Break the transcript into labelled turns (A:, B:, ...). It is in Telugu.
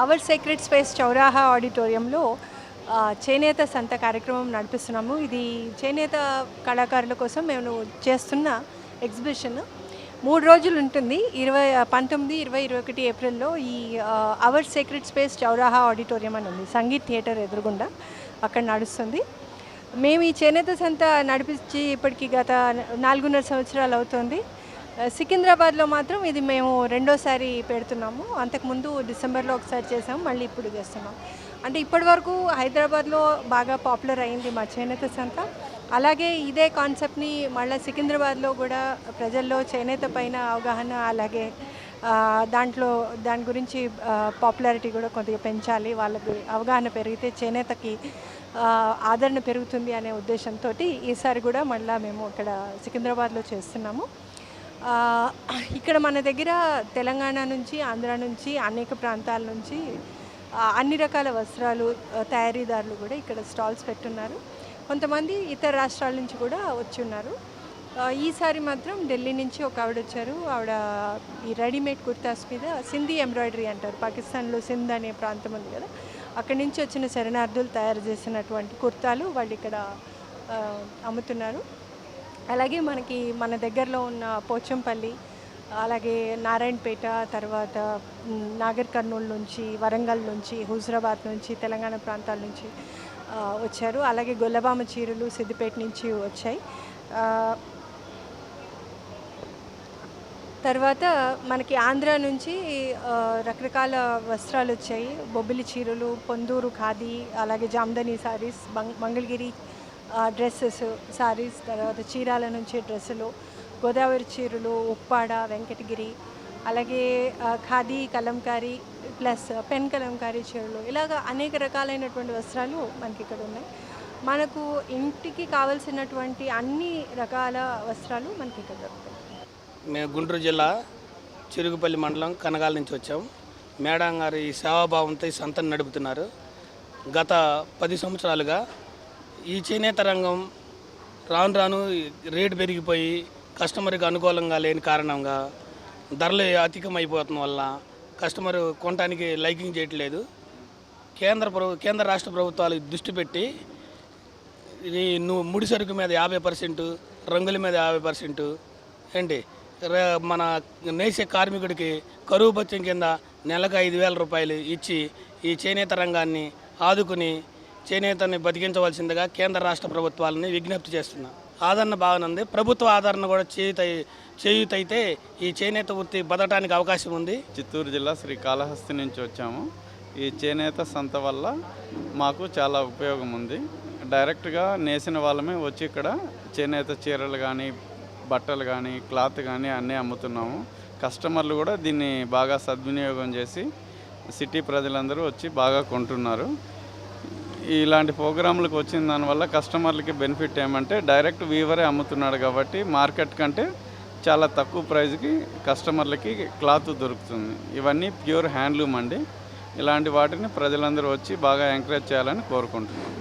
A: అవర్ సీక్రెట్ స్పేస్ చౌరాహా ఆడిటోరియంలో చేనేత సంత కార్యక్రమం నడిపిస్తున్నాము. ఇది చేనేత కళాకారుల కోసం మేము చేస్తున్న ఎగ్జిబిషన్ 3 రోజులు ఉంటుంది. 19, 20, 21 ఏప్రిల్‌లో ఈ అవర్ సీక్రెట్ స్పేస్ చౌరాహా ఆడిటోరియం అని ఉంది. సంగీత్ థియేటర్ ఎదురుగుండా అక్కడ నడుస్తుంది. మేము ఈ చేనేత సంత నడిపించి ఇప్పటికి గత 4.5 సంవత్సరాలు అవుతుంది. సికింద్రాబాద్లో మాత్రం ఇది మేము రెండోసారి పెడుతున్నాము. అంతకుముందు డిసెంబర్లో ఒకసారి చేసాము, మళ్ళీ ఇప్పుడు చేస్తున్నాం. అంటే ఇప్పటివరకు హైదరాబాద్లో బాగా పాపులర్ అయింది మా చేనేత సంత. అలాగే ఇదే కాన్సెప్ట్ని మళ్ళీ సికింద్రాబాద్లో కూడా ప్రజల్లో చేనేత పైన అవగాహన, అలాగే దాని గురించి పాపులారిటీ కూడా కొద్దిగా పెంచాలి. వాళ్ళకి అవగాహన పెరిగితే చేనేతకి ఆదరణ పెరుగుతుంది అనే ఉద్దేశంతో ఈసారి కూడా మళ్ళీ మేము ఇక్కడ సికింద్రాబాద్లో చేస్తున్నాము. ఇక్కడ మన దగ్గర తెలంగాణ నుంచి, ఆంధ్ర నుంచి, అనేక ప్రాంతాల నుంచి అన్ని రకాల వస్త్రాలు తయారీదారులు కూడా ఇక్కడ స్టాల్స్ పెట్టున్నారు. కొంతమంది ఇతర రాష్ట్రాల నుంచి కూడా వచ్చి ఉన్నారు. ఈసారి మాత్రం ఢిల్లీ నుంచి ఒక ఆవిడ వచ్చారు. ఆవిడ ఈ రెడీమేడ్ కుర్తాస్ మీద సింధీ ఎంబ్రాయిడరీ అంటారు, పాకిస్తాన్లో సింధ్ అనే ప్రాంతం ఉంది కదా, అక్కడి నుంచి వచ్చిన శరణార్థులు తయారు చేసినటువంటి కుర్తాలు వాళ్ళు ఇక్కడ అమ్ముతున్నారు. అలాగే మన దగ్గరలో ఉన్న పోచంపల్లి, అలాగే నారాయణపేట, తర్వాత నాగర్ కర్నూలు నుంచి, వరంగల్ నుంచి, హుజరాబాద్ నుంచి, తెలంగాణ ప్రాంతాల నుంచి వచ్చారు. అలాగే గొల్లబామ చీరలు సిద్దిపేట నుంచి వచ్చాయి. తర్వాత మనకి ఆంధ్ర నుంచి రకరకాల వస్త్రాలు వచ్చాయి. బొబ్బిలి చీరలు, పొందూరు ఖాదీ, అలాగే జామ్దని సారీస్, మంగళగిరి డ్రెస్సెస్, సారీస్, తర్వాత చీరాల నుంచి డ్రెస్సులు, గోదావరి చీరలు, ఉప్పాడ, వెంకటగిరి, అలాగే ఖాదీ కలంకారీ ప్లస్ పెన్ కలంకారీ చీరలు, ఇలాగ అనేక రకాలైనటువంటి వస్త్రాలు మనకి ఇక్కడ ఉన్నాయి. మనకు ఇంటికి కావలసినటువంటి అన్ని రకాల వస్త్రాలు మనకి ఇక్కడ దొరుకుతాయి.
B: మేము గుంటూరు జిల్లా చిరుగుపల్లి మండలం కనగాల నుంచి వచ్చాము. మేడం గారు ఈ సేవాభావంతో ఈ సంతను నడుపుతున్నారు. గత 10 సంవత్సరాలుగా ఈ చేనేత రంగం రాను రాను రేటు పెరిగిపోయి కస్టమర్కి అనుకూలంగా లేని కారణంగా ధరలు అధికమైపోతున్న వల్ల కస్టమర్ కొనడానికి లైకింగ్ చేయట్లేదు. కేంద్ర రాష్ట్ర ప్రభుత్వాలు దృష్టి పెట్టి ముడి సరుకు మీద 50%, రంగుల మీద 50% ఏంటి మన నేసే కార్మికుడికి కరువు భత్యం కింద నెలకు 5,000 రూపాయలు ఇచ్చి ఈ చేనేత రంగాన్ని ఆదుకుని చేనేతని బతికించవలసిందిగా కేంద్ర రాష్ట్ర ప్రభుత్వాలని విజ్ఞప్తి చేస్తున్నా. ఆదరణ బాగానే ఉంది. ప్రభుత్వ ఆదరణ కూడా చేయుతైతే ఈ చేనేత వృత్తి బతకడానికి అవకాశం ఉంది.
C: చిత్తూరు జిల్లా శ్రీకాళహస్తి నుంచి వచ్చాము. ఈ చేనేత సంత వల్ల మాకు చాలా ఉపయోగం ఉంది. డైరెక్ట్గా నేసిన వాళ్ళమే వచ్చి ఇక్కడ చేనేత చీరలు కానీ, బట్టలు కానీ, క్లాత్ కానీ అన్నీ అమ్ముతున్నాము. కస్టమర్లు కూడా దీన్ని బాగా సద్వినియోగం చేసి సిటీ ప్రజలందరూ వచ్చి బాగా కొంటున్నారు. ఇలాంటి ప్రోగ్రాంలకు వచ్చిన దానివల్ల కస్టమర్లకి బెనిఫిట్ ఏమంటే డైరెక్ట్ వీవరే అమ్ముతున్నాడు కాబట్టి మార్కెట్ కంటే చాలా తక్కువ ప్రైస్కి కస్టమర్లకి క్లాత్ దొరుకుతుంది. ఇవన్నీ ప్యూర్ హ్యాండ్లూమ్ అండి. ఇలాంటి వాటిని ప్రజలందరూ వచ్చి బాగా ఎంకరేజ్ చేయాలని కోరుకుంటున్నాను.